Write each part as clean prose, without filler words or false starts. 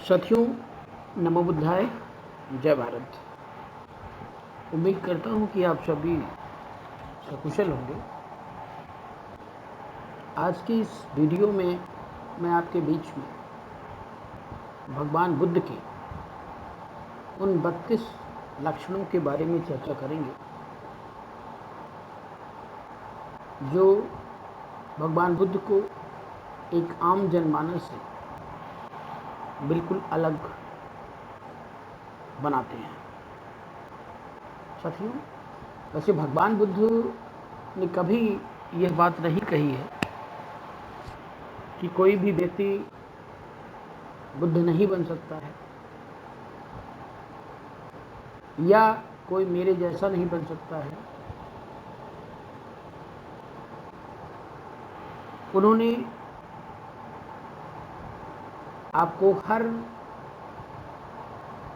साथियों, नमो बुद्धाय, जय भारत। उम्मीद करता हूँ कि आप सभी सकुशल होंगे। आज की इस वीडियो में मैं आपके बीच में भगवान बुद्ध के उन 32 लक्षणों के बारे में चर्चा करेंगे जो भगवान बुद्ध को एक आम जनमानस से बिल्कुल अलग बनाते हैं। साथियों, वैसे भगवान बुद्ध ने कभी यह बात नहीं कही है कि कोई भी व्यक्ति बुद्ध नहीं बन सकता है या कोई मेरे जैसा नहीं बन सकता है। उन्होंने आपको हर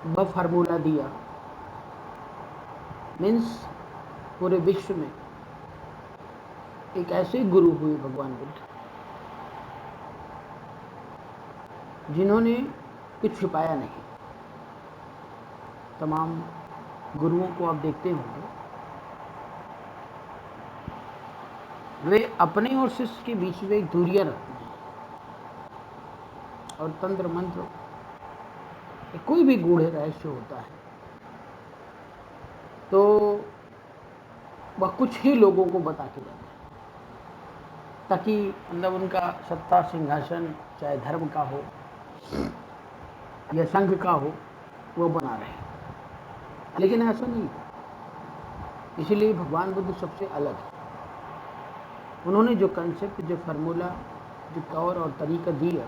वह फार्मूला दिया, मीन्स पूरे विश्व में एक ऐसे गुरु हुए भगवान बुद्ध जिन्होंने कुछ छिपाया नहीं। तमाम गुरुओं को आप देखते होंगे, वे अपने और शिष्य के बीच में एक दूरियां रखते हैं और तंत्र मंत्र कोई भी गूढ़ रहस्य होता है तो वह कुछ ही लोगों को बता के जाते हैं ताकि मतलब उनका सत्ता सिंहासन चाहे धर्म का हो या संघ का हो वो बना रहे। लेकिन ऐसा नहीं, इसलिए भगवान बुद्ध सबसे अलग है। उन्होंने जो कंसेप्ट, जो फार्मूला, जो तौर और तरीका दिया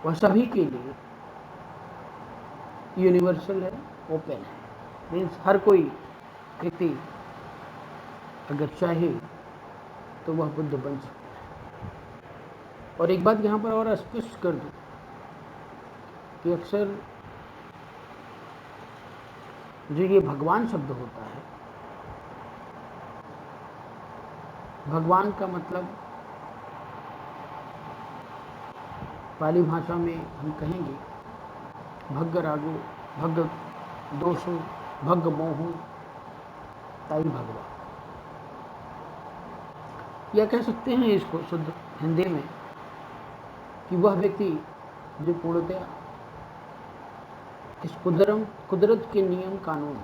वह सभी के लिए यूनिवर्सल है, ओपन है। मीन्स हर कोई व्यक्ति अगर चाहे तो वह बुद्ध बन सकता है। और एक बात यहाँ पर और स्पष्ट कर दूं कि अक्सर जो ये भगवान शब्द होता है, भगवान का मतलब पाली भाषा में हम कहेंगे भग्ग रागो, भग्ग दोषो, भग्ग मोहो, ताई भगवा। या कह सकते हैं इसको शुद्ध हिंदी में कि वह व्यक्ति जो पूर्णतया इस कुदरत के नियम कानून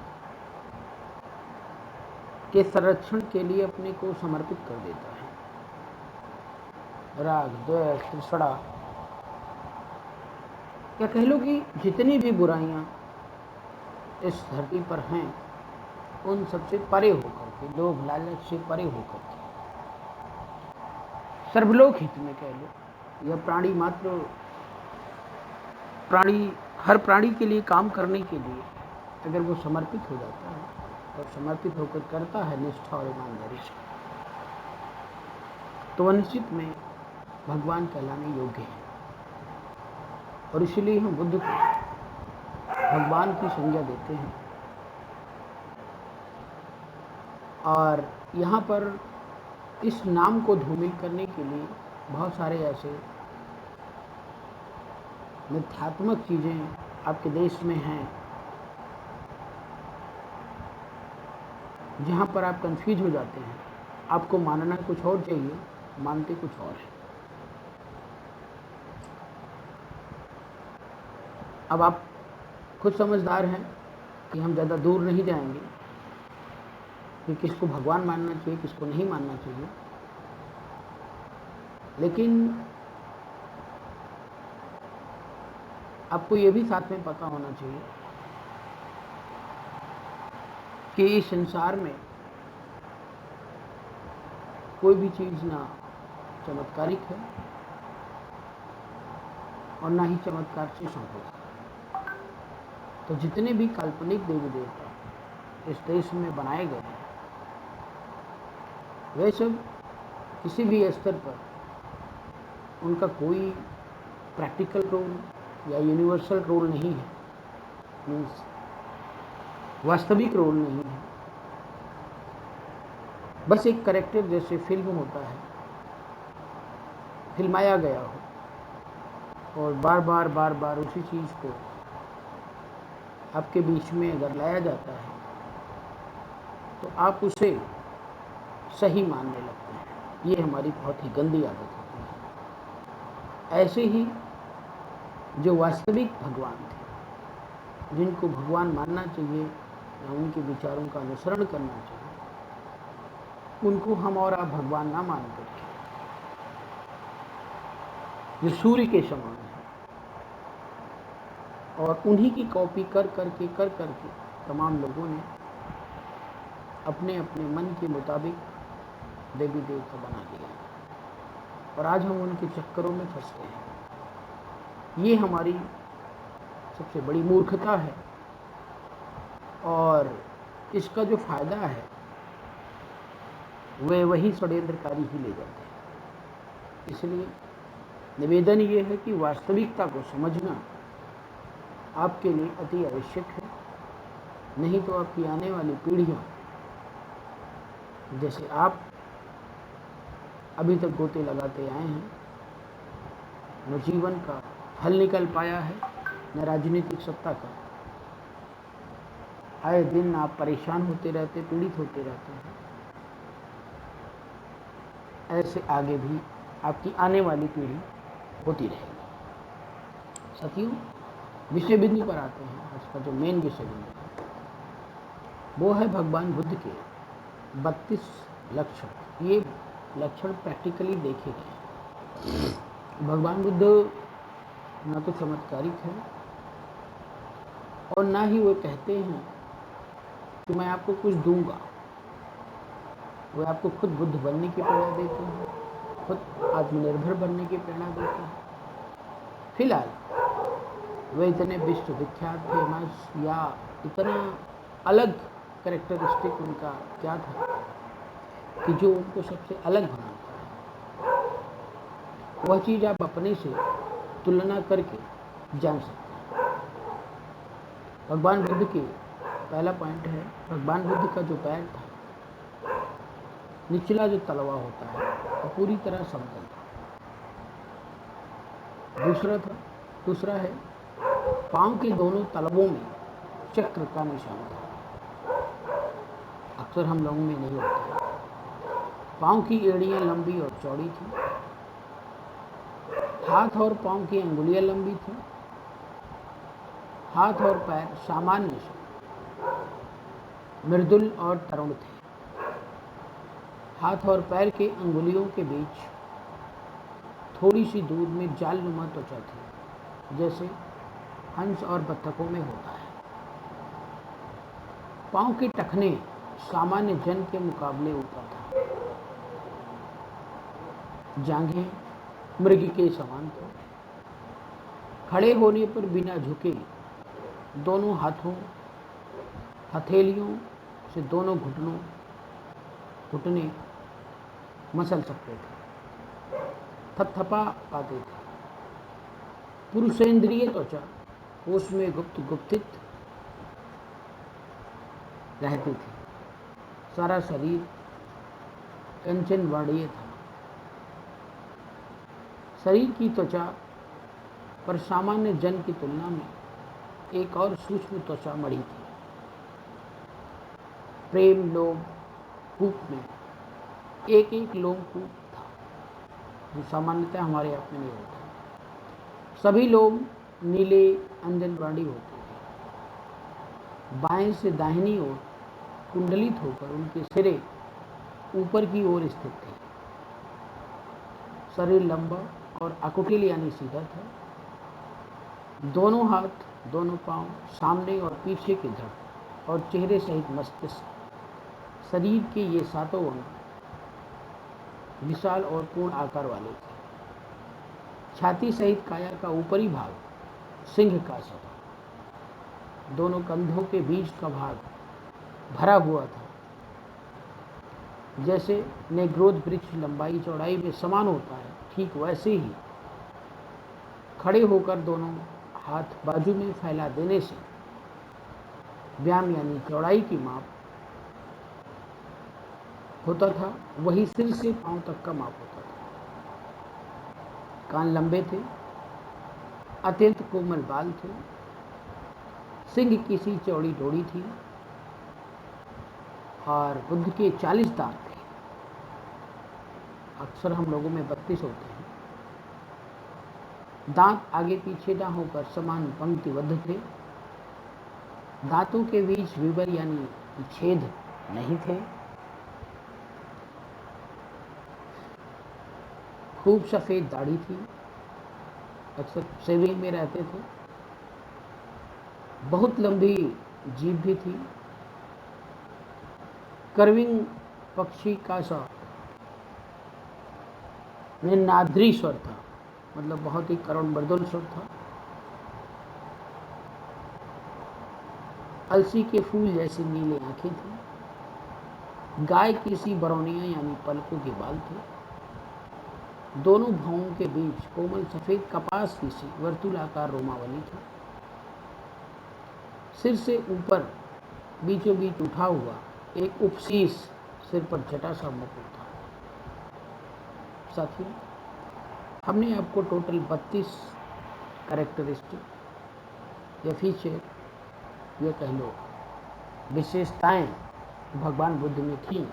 के संरक्षण के लिए अपने को समर्पित कर देता है। राग, द्वेष, तृष्णा, या कह लो कि जितनी भी बुराइयां इस धरती पर हैं उन सबसे परे होकर के, लोभ लालच से परे होकर के, सर्वलोक हित में कह लो, यह हर प्राणी के लिए काम करने के लिए अगर वो समर्पित हो जाता है और समर्पित होकर करता है निष्ठा और ईमानदारी से, तो वह निश्चित में भगवान कहलाने योग्य है। और इसलिए हम बुद्ध को भगवान की संज्ञा देते हैं। और यहाँ पर इस नाम को धूमिल करने के लिए बहुत सारे ऐसे मिथ्यात्मक चीज़ें आपके देश में हैं जहाँ पर आप कंफ्यूज हो जाते हैं। आपको मानना कुछ और चाहिए, मानते कुछ और है। अब आप खुद समझदार हैं कि हम ज़्यादा दूर नहीं जाएंगे कि किसको भगवान मानना चाहिए, किसको नहीं मानना चाहिए। लेकिन आपको ये भी साथ में पता होना चाहिए कि इस संसार में कोई भी चीज़ ना चमत्कारिक है और ना ही चमत्कार से संभव है। तो जितने भी काल्पनिक देवी देवता इस देश में बनाए गए हैं, वे सब किसी भी स्तर पर उनका कोई प्रैक्टिकल रोल या यूनिवर्सल रोल नहीं है, मीन्स वास्तविक रोल नहीं है। बस एक कैरेक्टर जैसे फिल्म होता है, फिल्माया गया हो, और बार बार उसी चीज़ को आपके बीच में अगर लाया जाता है तो आप उसे सही मानने लगते हैं। ये हमारी बहुत ही गंदी आदत होती है। ऐसे ही जो वास्तविक भगवान थे, जिनको भगवान मानना चाहिए या उनके विचारों का अनुसरण करना चाहिए, उनको हम और आप भगवान ना मान करके जो सूर्य के समान है और उन्हीं की कॉपी कर करके तमाम लोगों ने अपने अपने मन के मुताबिक देवी देवता बना दिया और आज हम उनके चक्करों में फंसते हैं। ये हमारी सबसे बड़ी मूर्खता है और इसका जो फायदा है वे वही षड्यंत्रकारी ही ले जाते हैं। इसलिए निवेदन ये है कि वास्तविकता को समझना आपके लिए अति आवश्यक है, नहीं तो आपकी आने वाली पीढ़ियां, जैसे आप अभी तक गोते लगाते आए हैं, न जीवन का हल निकल पाया है, न राजनीतिक सत्ता का। आए दिन आप परेशान होते रहते, पीड़ित होते रहते हैं। ऐसे आगे भी आपकी आने वाली पीढ़ी होती रहेगी। साथियों, विषय बिंदु पर आते हैं। आज का जो मेन विषय बिंदु है वो है भगवान बुद्ध के 32 लक्षण। ये लक्षण प्रैक्टिकली देखे गए। भगवान बुद्ध न तो चमत्कारिक है और ना ही वो कहते हैं कि मैं आपको कुछ दूंगा। वो आपको खुद बुद्ध बनने की प्रेरणा देते हैं, खुद आत्मनिर्भर बनने की प्रेरणा देते हैं। फिलहाल वे इतने विश्वविख्यात फेमस या इतना अलग कैरेक्टरिस्टिक उनका क्या था कि जो उनको सबसे अलग बनाता है, वह चीज़ आप अपने से तुलना करके जान सकते हैं। भगवान बुद्ध के पहला पॉइंट है, भगवान बुद्ध का जो पैर था, निचला जो तलवा होता है वो पूरी तरह समतल था। दूसरा है पांव के दोनों तलवों में चक्र का निशान था। अक्सर हम लोगों में नहीं होता है। पांव की एड़ियां लंबी और चौड़ी थी। हाथ और पांव की अंगुलियां लंबी थी। हाथ और पैर सामान्य से मृदुल और तरुण थे। हाथ और पैर के अंगुलियों के बीच थोड़ी सी दूर में जालनुमा त्वचा थी, जैसे हंस और बत्तखों में होता है। पांव के टखने सामान्य जन के मुकाबले ऊपर था। जांघें मृग के समान थी। खड़े होने पर बिना झुके दोनों हाथों हथेलियों से दोनों घुटने मसल सकते थे, थपथपा पाते थे। पुरुषेंद्रिय त्वचा उसमें गुप्तित रहती थी। सारा शरीर कंचन वर्णीय था। शरीर की त्वचा पर सामान्य जन की तुलना में एक और सूक्ष्म त्वचा मड़ी थी। प्रेम लोम कूप में एक एक लोम कूप था, जो सामान्यतः हमारे आप में नहीं होता। सभी लोम नीले अंजन वर्णी होते थे। बाएं से दाहिनी ओर कुंडलित होकर उनके सिरे ऊपर की ओर स्थित थे। शरीर लंबा और अकुटिल यानी सीधा था। दोनों हाथ दोनों पांव सामने और पीछे के धड़ और चेहरे सहित मस्तिष्क, शरीर के ये सातों अंग विशाल और पूर्ण आकार वाले थे। छाती सहित काया का ऊपरी भाग सिंह का सा था। दोनों कंधों के बीच का भाग भरा हुआ था। जैसे नेग्रोध वृक्ष लंबाई चौड़ाई में समान होता है, ठीक वैसे ही खड़े होकर दोनों हाथ बाजू में फैला देने से व्यायाम यानी चौड़ाई की माप होता था, वही सिर से पांव तक का माप होता था। कान लंबे थे, अत्यंत कोमल बाल थे, सिंह की सी चौड़ी डोरी थी और बुद्ध के 40 दांत थे। अक्सर हम लोगों में 32 होते हैं। दांत आगे पीछे ना होकर समान पंक्तिबद्ध थे। दांतों के बीच विवर यानी छेद नहीं थे। खूब सफेद दाढ़ी थी, अक्सर शेविंग में रहते थे। बहुत लंबी जीभ भी थी। कर्विंग पक्षी का सा नाद्री स्वर था, मतलब बहुत ही करुण मृदुल स्वर था। अलसी के फूल जैसी नीली आंखें थी। गाय की सी बरौनियां यानी पलकों के बाल थे। दोनों भौहों के बीच कोमल सफेद कपास की सी वर्तुलाकार रोमावली थी। सिर से ऊपर बीचों बीच उठा हुआ एक उपशीष सिर पर जटा सा मुकुट था। साथियों, हमने आपको टोटल 32 कैरेक्टरिस्टिक या फीचर, ये कह लो विशेषताएं भगवान बुद्ध में थी,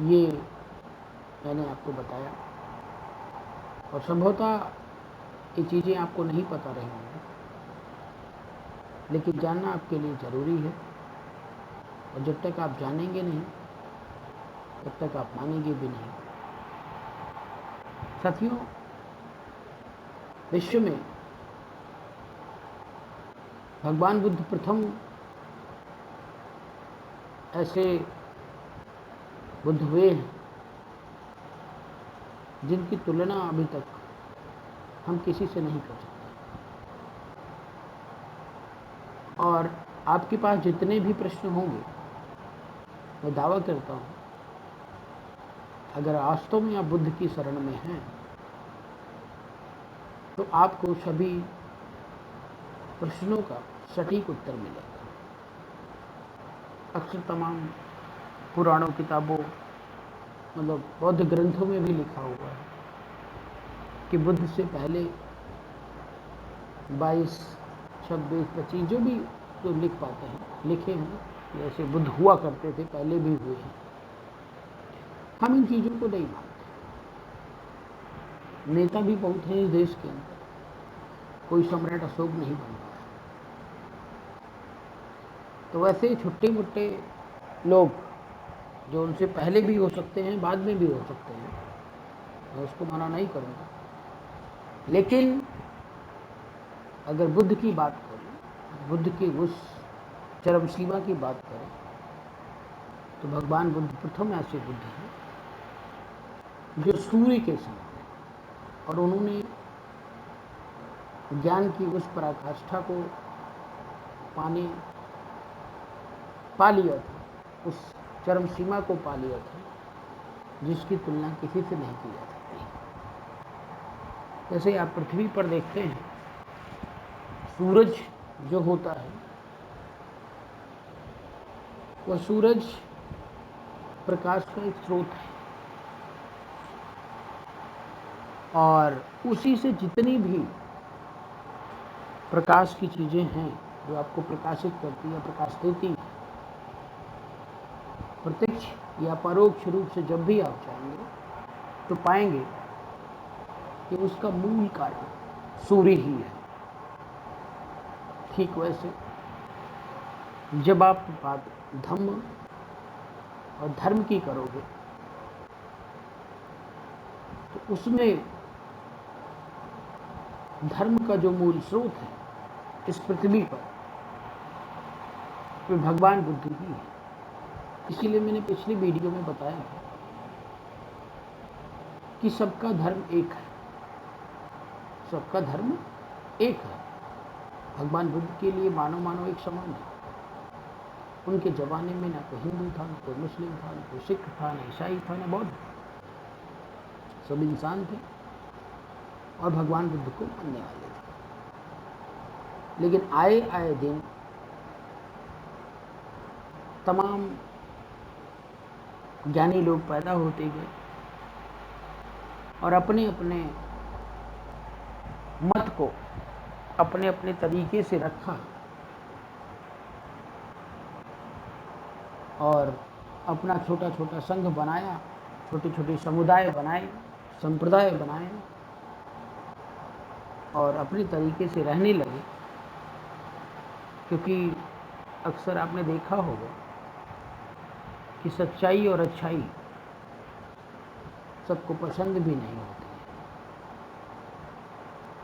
ये मैंने आपको बताया। और संभवतः ये चीज़ें आपको नहीं पता रही होंगी, लेकिन जानना आपके लिए ज़रूरी है। और जब तक आप जानेंगे नहीं, तब तक आप मानेंगे भी नहीं। साथियों, विश्व में भगवान बुद्ध प्रथम ऐसे बुद्ध हुए हैं जिनकी तुलना अभी तक हम किसी से नहीं कर सकते। और आपके पास जितने भी प्रश्न होंगे, मैं दावा करता हूँ, अगर वास्तव में आप बुद्ध की शरण में हैं तो आपको सभी प्रश्नों का सटीक उत्तर मिलेगा। अक्सर तमाम पुराणों, किताबों, मतलब बौद्ध ग्रंथों में भी लिखा हुआ है कि बुद्ध से पहले 22, 26, 25 जो भी जो लिख पाते हैं लिखे हैं, जैसे बुद्ध हुआ करते थे, पहले भी हुए हैं। हम इन चीज़ों को नहीं मानते। नेता भी बहुत हैं इस देश के अंदर, कोई सम्राट अशोक नहीं बन पाया। तो वैसे छुट्टे मुट्टे लोग जो उनसे पहले भी हो सकते हैं, बाद में भी हो सकते हैं, मैं उसको मना नहीं करूँगा। लेकिन अगर बुद्ध की बात करें, बुद्ध की उस चरम सीमा की बात करें, तो भगवान बुद्ध प्रथम ऐसे बुद्ध हैं जो सूर्य के समान, और उन्होंने ज्ञान की उस पराकाष्ठा को पा लिया था, उस चरम सीमा को पा लिया था जिसकी तुलना किसी से नहीं की जा सकती। जैसे आप पृथ्वी पर देखते हैं, सूरज जो होता है, वह सूरज प्रकाश का एक स्रोत है, और उसी से जितनी भी प्रकाश की चीज़ें हैं जो आपको प्रकाशित करती है, प्रकाश देती है, प्रत्यक्ष या परोक्ष रूप से जब भी आप चाहेंगे तो पाएंगे कि उसका मूल कारण सूर्य ही है। ठीक वैसे जब आप बात धम्म और धर्म की करोगे तो उसमें धर्म का जो मूल स्रोत है इस पृथ्वी पर, वो भगवान बुद्ध ही है। इसीलिए मैंने पिछली वीडियो में बताया था कि सबका धर्म एक है, सबका धर्म एक है। भगवान बुद्ध के लिए मानव मानव एक समान है। उनके ज़माने में ना कोई हिंदू था, ना कोई मुस्लिम था, ना कोई सिख था, ना ईसाई था, ना बौद्ध। सब इंसान थे और भगवान बुद्ध को मानने वाले थे। लेकिन आए आए दिन तमाम ज्ञानी लोग पैदा होते गए और अपने अपने मत को अपने अपने तरीके से रखा और अपना छोटा छोटा संघ बनाया, छोटे छोटे समुदाय बनाए, संप्रदाय बनाए और अपने तरीके से रहने लगे। क्योंकि अक्सर आपने देखा होगा कि सच्चाई और अच्छाई सबको पसंद भी नहीं होती है।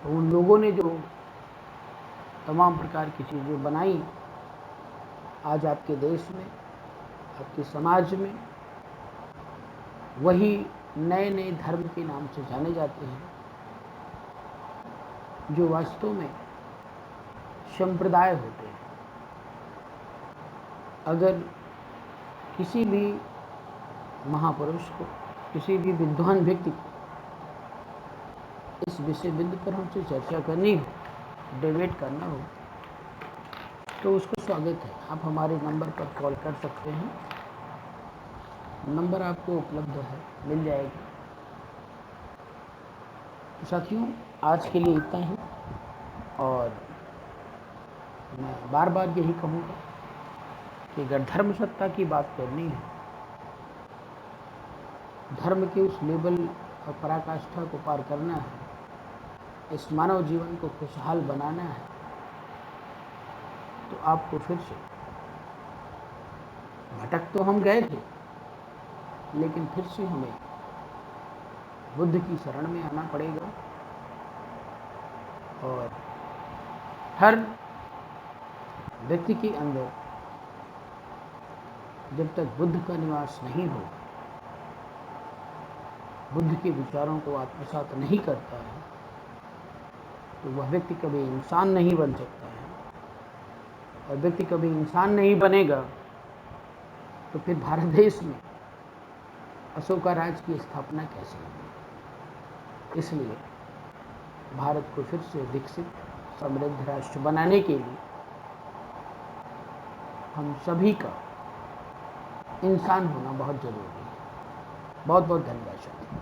तो उन लोगों ने जो तमाम प्रकार की चीज़ें बनाई, आज आपके देश में, आपके समाज में वही नए नए धर्म के नाम से जाने जाते हैं, जो वास्तव में संप्रदाय होते हैं। अगर किसी भी महापुरुष को, किसी भी विद्वान व्यक्ति को इस विषय बिंदु पर हमसे चर्चा करनी हो, डिबेट करना हो, तो उसको स्वागत है। आप हमारे नंबर पर कॉल कर सकते हैं। नंबर आपको उपलब्ध है, मिल जाएगा। तो साथियों, आज के लिए इतना ही। और मैं बार बार यही कहूँगा कि अगर धर्म सत्ता की बात करनी है, धर्म के उस लेवल और पराकाष्ठा को पार करना है, इस मानव जीवन को खुशहाल बनाना है, तो आपको फिर से, भटक तो हम गए थे, लेकिन फिर से हमें बुद्ध की शरण में आना पड़ेगा। और हर व्यक्ति के अंदर जब तक बुद्ध का निवास नहीं हो, बुद्ध के विचारों को आत्मसात नहीं करता है, तो वह व्यक्ति कभी इंसान नहीं बन सकता है। और व्यक्ति कभी इंसान नहीं बनेगा तो फिर भारत देश में अशोका राज की स्थापना कैसे होगी। इसलिए भारत को फिर से विकसित समृद्ध राष्ट्र बनाने के लिए हम सभी का इंसान होना बहुत जरूरी है। बहुत बहुत धन्यवाद।